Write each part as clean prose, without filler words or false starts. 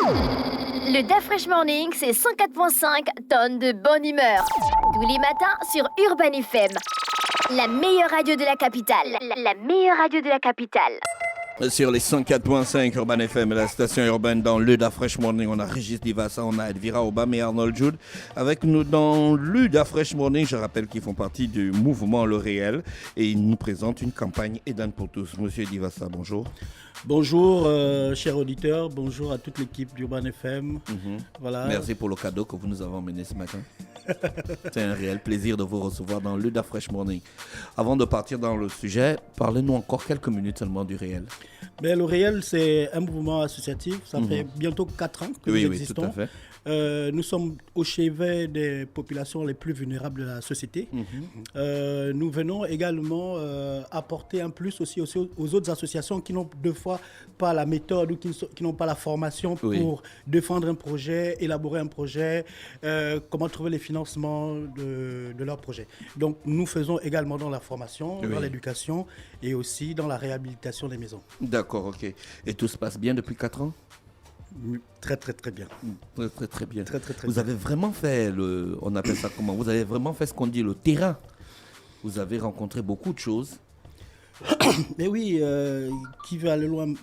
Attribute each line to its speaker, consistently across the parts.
Speaker 1: Le Da Fresh Morning, c'est 104.5 tonnes de bonne humeur. Tous les matins sur Urban FM. La meilleure radio de la capitale. La meilleure radio de la capitale.
Speaker 2: Sur les 104.5 Urban FM, la station urbaine dans le Da Fresh Morning, on a Régis Divassa, on a Elvira Obam et Arnold Jude. Avec nous dans le Da Fresh Morning, je rappelle qu'ils font partie du mouvement Le Réel et ils nous présentent une campagne Edan pour tous. Monsieur Divassa, bonjour.
Speaker 3: Bonjour, chers auditeurs, bonjour à toute l'équipe d'Urban FM. Voilà.
Speaker 2: Merci pour le cadeau que vous nous avez emmené ce matin. C'est un réel plaisir de vous recevoir dans le Da Fresh Morning. Avant de partir dans le sujet, parlez-nous encore quelques minutes seulement du Réel.
Speaker 3: Mais le Réel, c'est un mouvement associatif. Ça fait bientôt 4 ans que nous existons.
Speaker 2: Oui, tout à fait.
Speaker 3: Nous sommes au chevet des populations les plus vulnérables de la société. Nous venons également apporter un plus aussi aux autres associations qui n'ont deux fois pas la méthode ou qui n'ont pas la formation pour défendre un projet, élaborer un projet, comment trouver les financements de leur projet. Donc nous faisons également dans la formation, dans l'éducation et aussi dans la réhabilitation des maisons.
Speaker 2: D'accord, ok. Et tout se passe bien depuis 4 ans ?
Speaker 3: Très, très, très bien.
Speaker 2: Très bien.
Speaker 3: Très, très, très
Speaker 2: vous
Speaker 3: bien.
Speaker 2: avez vraiment fait, on appelle ça comment ? Vous avez vraiment fait ce qu'on dit, le terrain. Vous avez rencontré beaucoup de choses.
Speaker 3: Mais oui, qui veut aller loin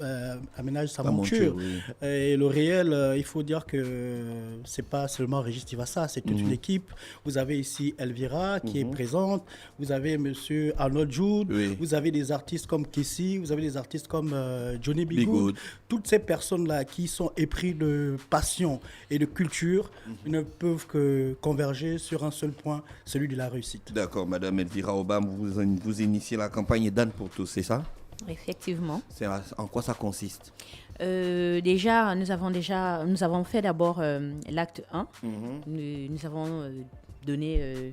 Speaker 3: aménage sa monture. Et le Réel, il faut dire que c'est pas seulement Régis Divassa, c'est toute une équipe. Vous avez ici Elvira qui est présente, vous avez monsieur Arnold Jude, vous avez des artistes comme Kessie, vous avez des artistes comme Johnny B. Good. Toutes ces personnes-là qui sont épris de passion et de culture ne peuvent que converger sur un seul point, celui de la réussite.
Speaker 2: D'accord, Madame Elvira Obam, vous initiez la campagne Edan pour tous, c'est ça ?
Speaker 4: Effectivement.
Speaker 2: En quoi ça consiste ?
Speaker 4: Déjà, nous avons fait d'abord l'acte 1. Nous avons donné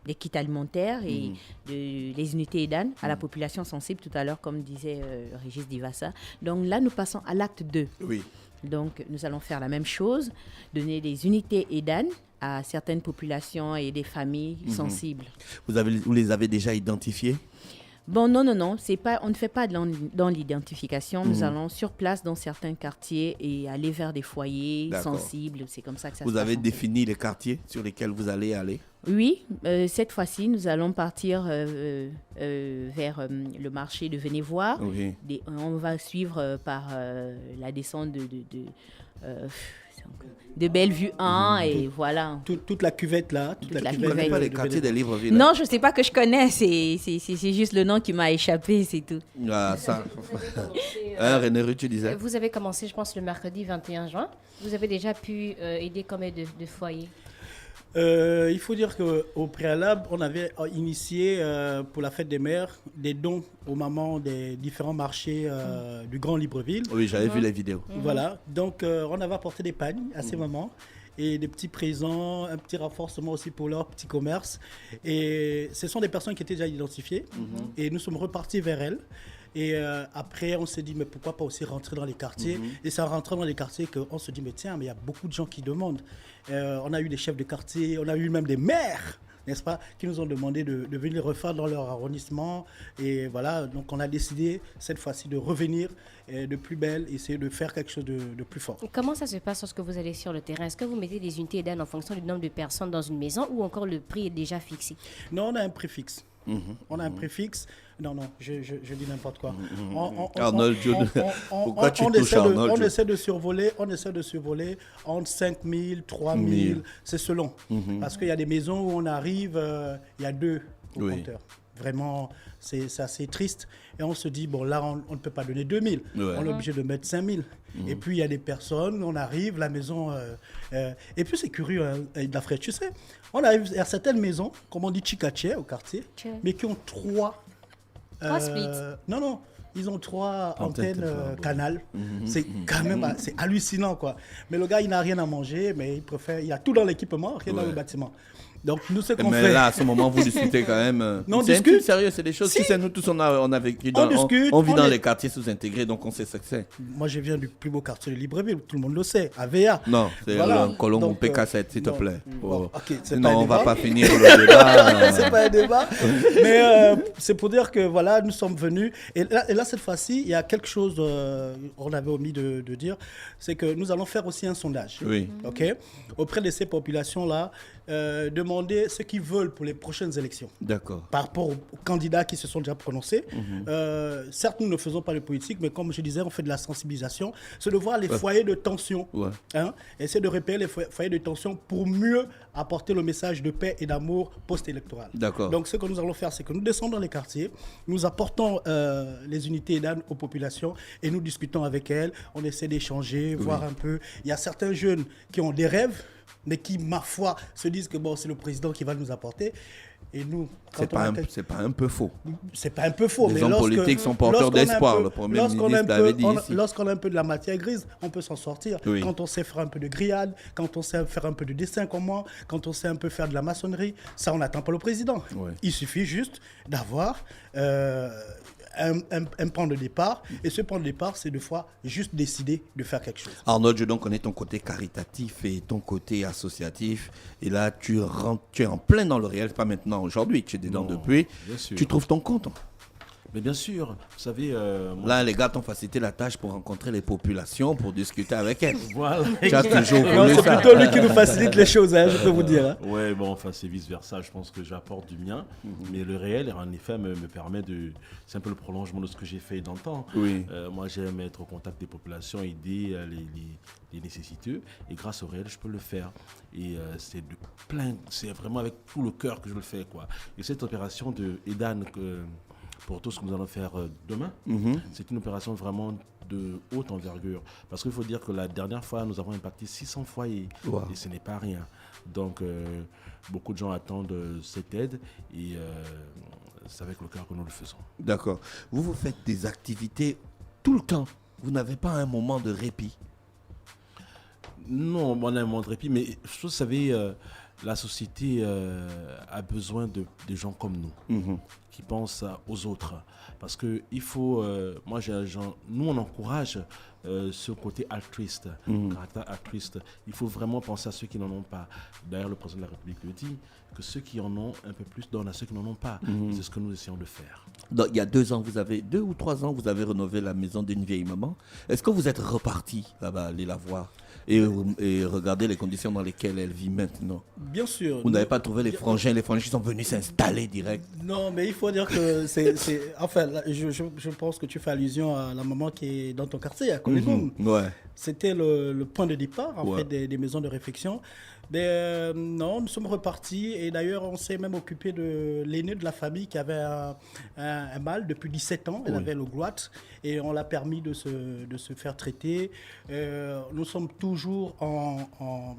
Speaker 4: des kits alimentaires et les unités EDAN à la population sensible tout à l'heure, comme disait Régis Divassa. Donc là, nous passons à l'acte 2.
Speaker 2: Oui.
Speaker 4: Donc, nous allons faire la même chose, donner des unités EDAN à certaines populations et des familles sensibles.
Speaker 2: Vous les avez déjà identifiés ?
Speaker 4: Bon, non, on ne fait pas dans l'identification. Nous allons sur place dans certains quartiers et aller vers des foyers sensibles. C'est comme ça que ça se passe.
Speaker 2: Vous avez défini les quartiers sur lesquels vous allez aller ?
Speaker 4: Oui, cette fois-ci, nous allons partir vers le marché de Venez-Voir. On va suivre par la descente de Bellevue 1 et voilà.
Speaker 3: Toute la cuvette là.
Speaker 2: Vous ne connaissez pas les quartiers des Libreville ?
Speaker 4: Non, je ne sais pas que je connais. C'est juste le nom qui m'a échappé, c'est tout.
Speaker 2: Ah, ça. René Rue, tu disais ?
Speaker 5: Vous avez commencé, je pense, le mercredi 21 juin. Vous avez déjà pu aider combien de foyers ?
Speaker 3: Il faut dire qu'au préalable, on avait initié pour la fête des mères des dons aux mamans des différents marchés du Grand Libreville.
Speaker 2: Oui, j'avais vu les vidéos.
Speaker 3: Voilà, donc on avait apporté des pagnes à ces mamans et des petits présents, un petit renforcement aussi pour leur petit commerce. Et ce sont des personnes qui étaient déjà identifiées et nous sommes repartis vers elles. Et après, on s'est dit, mais pourquoi pas aussi rentrer dans les quartiers ? Et c'est en rentrant dans les quartiers qu'on se dit, mais tiens, mais il y a beaucoup de gens qui demandent. On a eu des chefs de quartier, on a eu même des maires, n'est-ce pas, qui nous ont demandé de venir refaire dans leur arrondissement. Et voilà, donc on a décidé cette fois-ci de revenir de plus belle, essayer de faire quelque chose de plus fort.
Speaker 5: Et comment ça se passe lorsque vous allez sur le terrain ? Est-ce que vous mettez des unités EDAN en fonction du nombre de personnes dans une maison ou encore le prix est déjà fixé ?
Speaker 3: Non, on a un prix fixe. On a un préfixe. Non, je dis n'importe quoi.
Speaker 2: Arnold, pourquoi tu touches Arnold ?
Speaker 3: On essaie de survoler entre 5 000, 3 000, c'est selon. Parce qu'il y a des maisons où on arrive, il y a 2 au compteur. Vraiment, c'est assez triste. Et on se dit, bon, là, on ne peut pas donner 2 000. On est obligé de mettre 5 000. Et puis, il y a des personnes, on arrive, la maison... et puis, c'est curieux, la frère, tu sais, on arrive à certaines maisons, comme on dit Chikaché au quartier, mais qui ont 3
Speaker 5: splits.
Speaker 3: Non, ils ont 3 antennes canal. C'est quand même c'est hallucinant, quoi. Mais le gars, il n'a rien à manger, mais il a tout dans l'équipement, rien dans le bâtiment. Donc, nous, ce qu'on
Speaker 2: Mais
Speaker 3: fait...
Speaker 2: là, à ce moment, vous discutez quand même.
Speaker 3: Non, on
Speaker 2: c'est un
Speaker 3: discute.
Speaker 2: truc sérieux, c'est des choses.
Speaker 3: Si.
Speaker 2: Tu sais, nous tous, on a vécu
Speaker 3: On discute,
Speaker 2: on vit
Speaker 3: on
Speaker 2: dans
Speaker 3: est-
Speaker 2: les quartiers sous-intégrés, donc on sait ce que c'est.
Speaker 3: Moi, je viens du plus beau quartier de Libreville, tout le monde le sait, AVA.
Speaker 2: Non, c'est
Speaker 3: Voilà.
Speaker 2: le Colombo
Speaker 3: Donc,
Speaker 2: PK7, s'il te
Speaker 3: non.
Speaker 2: plaît.
Speaker 3: Bon, ok, c'est
Speaker 2: Sinon,
Speaker 3: pas un
Speaker 2: on va
Speaker 3: débat.
Speaker 2: pas finir le débat.
Speaker 3: C'est pas un débat. Mais c'est pour dire que voilà, nous sommes venus. Et là, cette fois-ci, il y a quelque chose, on avait omis de dire, c'est que nous allons faire aussi un sondage.
Speaker 2: Oui.
Speaker 3: OK, auprès de ces populations-là, demander ce qu'ils veulent pour les prochaines élections.
Speaker 2: D'accord.
Speaker 3: Par rapport aux candidats qui se sont déjà prononcés. Certes, nous ne faisons pas de politique, mais comme je disais, on fait de la sensibilisation. C'est de voir les foyers de tension.
Speaker 2: Ouais.
Speaker 3: Hein, essayer de repérer les foyers de tension pour mieux apporter le message de paix et d'amour post-électoral.
Speaker 2: D'accord.
Speaker 3: Donc, ce que nous allons faire, c'est que nous descendons dans les quartiers, nous apportons les unités EDAN aux populations et nous discutons avec elles. On essaie d'échanger, voir un peu. Il y a certains jeunes qui ont des rêves, mais qui, ma foi, se disent que bon, c'est le président qui va nous apporter. Et nous,
Speaker 2: C'est pas un peu faux.
Speaker 3: c'est pas un peu faux.
Speaker 2: Les
Speaker 3: mais
Speaker 2: hommes politiques sont porteurs d'espoir. Le Premier ministre l'avait dit ici.
Speaker 3: Lorsqu'on a un peu de la matière grise, on peut s'en sortir.
Speaker 2: Oui.
Speaker 3: Quand on sait faire un peu de grillade, quand on sait faire un peu de dessin comme moi, quand on sait un peu faire de la maçonnerie, ça, on n'attend pas le président.
Speaker 2: Ouais.
Speaker 3: Il suffit juste d'avoir un point de départ. Et ce point de départ, c'est de fois juste décider de faire quelque chose.
Speaker 2: Arnaud, je donc connais ton côté caritatif et ton côté associatif. Et là, tu es en plein dans le réel, pas maintenant, aujourd'hui, tu es dedans
Speaker 6: Non,
Speaker 2: depuis.
Speaker 6: bien sûr.
Speaker 2: Tu trouves ton compte.
Speaker 6: Mais bien sûr, vous savez, moi,
Speaker 2: Là, les gars t'ont facilité la tâche pour rencontrer les populations, pour discuter avec elles.
Speaker 6: voilà.
Speaker 2: Tu as toujours
Speaker 3: Non,
Speaker 2: voulu
Speaker 3: c'est
Speaker 2: ça.
Speaker 3: plutôt lui qui nous facilite les choses, hein, je peux vous dire. Hein.
Speaker 6: Ouais, bon, enfin, c'est vice-versa. Je pense que j'apporte du mien. Mais le réel, en effet, me permet de... C'est un peu le prolongement de ce que j'ai fait dans le temps.
Speaker 2: Oui.
Speaker 6: Moi, j'aime être au contact des populations, aider les nécessiteux. Et grâce au réel, je peux le faire. Et c'est vraiment avec tout le cœur que je le fais, quoi. Et cette opération de EDAN pour tout ce que nous allons faire demain, c'est une opération vraiment de haute envergure. Parce qu'il faut dire que la dernière fois, nous avons impacté 600 foyers.
Speaker 2: Wow.
Speaker 6: Et ce n'est pas rien. Donc, beaucoup de gens attendent cette aide. Et c'est avec le cœur que nous le faisons.
Speaker 2: D'accord. Vous faites des activités tout le temps. Vous n'avez pas un moment de répit.
Speaker 6: Non, on a un moment de répit. Mais vous savez, la société a besoin de gens comme nous. Qui pensent aux autres. Parce que il faut, nous on encourage ce côté altruiste, caractère altruiste. Il faut vraiment penser à ceux qui n'en ont pas. D'ailleurs, le président de la République le dit, que ceux qui en ont un peu plus donnent à ceux qui n'en ont pas. C'est ce que nous essayons de faire.
Speaker 2: Donc, il y a 2 ans, 2 ou 3 ans, vous avez rénové la maison d'une vieille maman. Est-ce que vous êtes reparti là-bas, aller la voir et regarder les conditions dans lesquelles elle vit maintenant?
Speaker 3: Bien sûr.
Speaker 2: Vous n'avez pas trouvé les frangins qui sont venus s'installer direct?
Speaker 3: Non, mais il faut dire que c'est... Enfin, là, je pense que tu fais allusion à la maman qui est dans ton quartier, à Colégoum.
Speaker 2: Ouais.
Speaker 3: C'était le point de départ, en
Speaker 2: Ouais.
Speaker 3: fait, des maisons de réflexion. Mais non, nous sommes repartis. Et d'ailleurs, on s'est même occupé de l'aîné de la famille qui avait un mâle depuis 17 ans. Elle avait le gloite. Et on l'a permis de se faire traiter. Nous sommes toujours en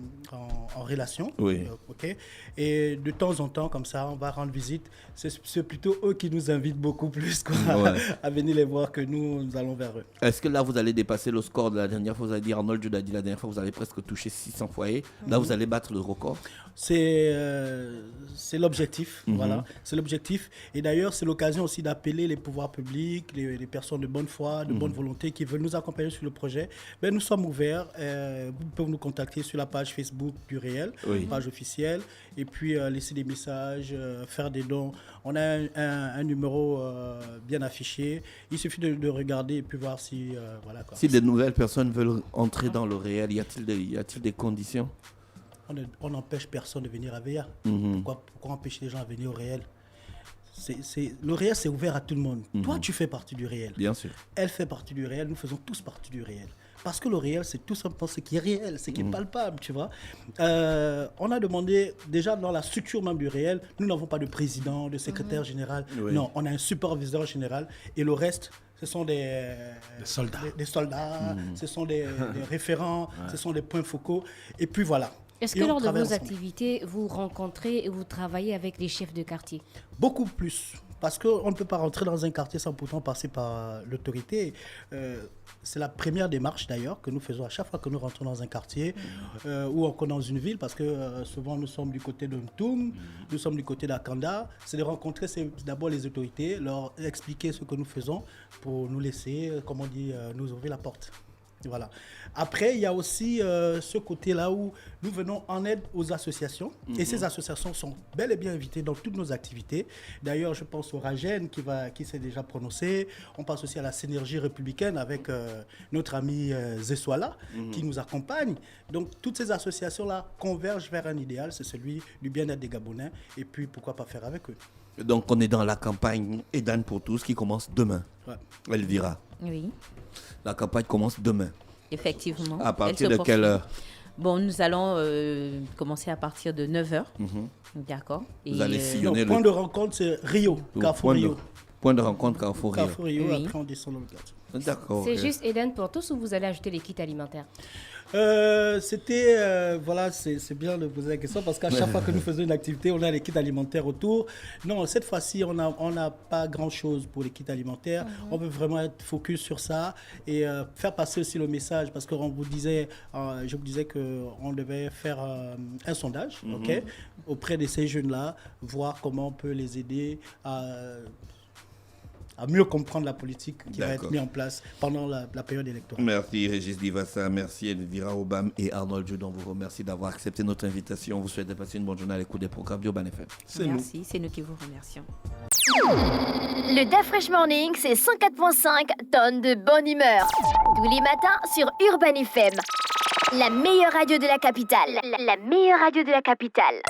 Speaker 3: relation.
Speaker 2: Oui.
Speaker 3: Ok. Et de temps en temps, comme ça, on va rendre visite. C'est plutôt eux qui nous invitent beaucoup plus quoi,
Speaker 2: Ouais.
Speaker 3: à venir les voir que nous allons vers eux.
Speaker 2: Est-ce que là, vous allez dépasser le score de la dernière fois? Vous avez dit, Arnold Jude a dit la dernière fois, vous allez presque toucher 600 foyers. Là, vous allez battre le record.
Speaker 3: C'est l'objectif, voilà, c'est l'objectif. Et d'ailleurs, c'est l'occasion aussi d'appeler les pouvoirs publics, les personnes de bonne foi, de bonne volonté qui veulent nous accompagner sur le projet. Ben, nous sommes ouverts. Vous pouvez nous contacter sur la page Facebook du Réel,
Speaker 2: Oui.
Speaker 3: page officielle, et puis laisser des messages, faire des dons. On a un numéro bien affiché. Il suffit de regarder et puis voir si voilà quoi.
Speaker 2: Si de nouvelles personnes veulent entrer dans le réel, y a-t-il des conditions?
Speaker 3: On n'empêche personne de venir à VA. Pourquoi empêcher les gens de venir au réel? Le réel, c'est ouvert à tout le monde. Toi, tu fais partie du réel.
Speaker 2: Bien sûr.
Speaker 3: Elle fait partie du réel. Nous faisons tous partie du réel. Parce que le réel, c'est tout simplement ce qui est réel, ce qui est palpable, tu vois. On a demandé, déjà dans la structure même du réel, nous n'avons pas de président, de secrétaire général.
Speaker 2: Oui.
Speaker 3: Non, on a un superviseur général. Et le reste, ce sont des
Speaker 6: soldats.
Speaker 3: Des soldats, ce sont des référents, ce sont des points focaux. Et puis voilà.
Speaker 5: Est-ce
Speaker 3: Et
Speaker 5: que
Speaker 3: on
Speaker 5: lors de
Speaker 3: travaille
Speaker 5: vos
Speaker 3: ensemble.
Speaker 5: activités, vous rencontrez et vous travaillez avec les chefs de quartier?
Speaker 3: Beaucoup plus. parce qu'on ne peut pas rentrer dans un quartier sans pourtant passer par l'autorité. C'est la première démarche d'ailleurs que nous faisons à chaque fois que nous rentrons dans un quartier ou encore dans une ville, parce que souvent nous sommes du côté de Ntoum, nous sommes du côté d'Akanda. C'est de rencontrer d'abord les autorités, leur expliquer ce que nous faisons pour nous laisser, comme on dit, nous ouvrir la porte. Voilà. Après, il y a aussi ce côté-là où nous venons en aide aux associations. Et ces associations sont bel et bien invitées dans toutes nos activités. D'ailleurs, je pense au RAGEN qui s'est déjà prononcé. On pense aussi à la Synergie républicaine avec notre ami Zeswala qui nous accompagne. Donc, toutes ces associations-là convergent vers un idéal, c'est celui du bien-être des Gabonais. Et puis, pourquoi pas faire avec eux.
Speaker 2: Donc, on est dans la campagne Edan pour tous qui commence demain.
Speaker 3: Ouais.
Speaker 2: Elvira.
Speaker 4: Oui,
Speaker 2: La campagne commence demain.
Speaker 4: effectivement.
Speaker 2: À
Speaker 4: Elle
Speaker 2: partir
Speaker 4: se
Speaker 2: de quelle
Speaker 4: poursuit.
Speaker 2: heure?
Speaker 4: Bon, nous allons commencer à partir de 9h. D'accord.
Speaker 2: Vous allez
Speaker 4: Et,
Speaker 2: sillonner
Speaker 3: Le point de rencontre, c'est Rio, Carrefour Rio.
Speaker 2: Point de rencontre Carrefour Rio.
Speaker 3: Carrefour Rio,
Speaker 4: Oui.
Speaker 3: après on descend dans le quartier.
Speaker 2: D'accord.
Speaker 5: C'est
Speaker 2: ok.
Speaker 5: juste Eden pour tous ou vous allez ajouter les kits alimentaires?
Speaker 3: Voilà, c'est bien de poser la question parce qu'à chaque fois que nous faisons une activité, on a les kits alimentaires autour. Non, cette fois-ci, on n'a pas grand-chose pour les kits alimentaires. On veut vraiment être focus sur ça et faire passer aussi le message parce que je vous disais qu'on devait faire un sondage auprès de ces jeunes-là, voir comment on peut les aider à mieux comprendre la politique qui va être
Speaker 2: D'accord.
Speaker 3: mise en place pendant la période électorale.
Speaker 2: Merci Régis Divassa, merci Elvira Obam et Arnold Jude. On vous remercie d'avoir accepté notre invitation. On vous souhaite de passer une bonne journée à l'écoute des programmes d'Urban FM.
Speaker 4: merci, c'est nous qui vous remercions.
Speaker 1: Le DAF Fresh Morning, c'est 104.5 tonnes de bonne humeur. Tous les matins sur Urban FM. La meilleure radio de la capitale. La meilleure radio de la capitale.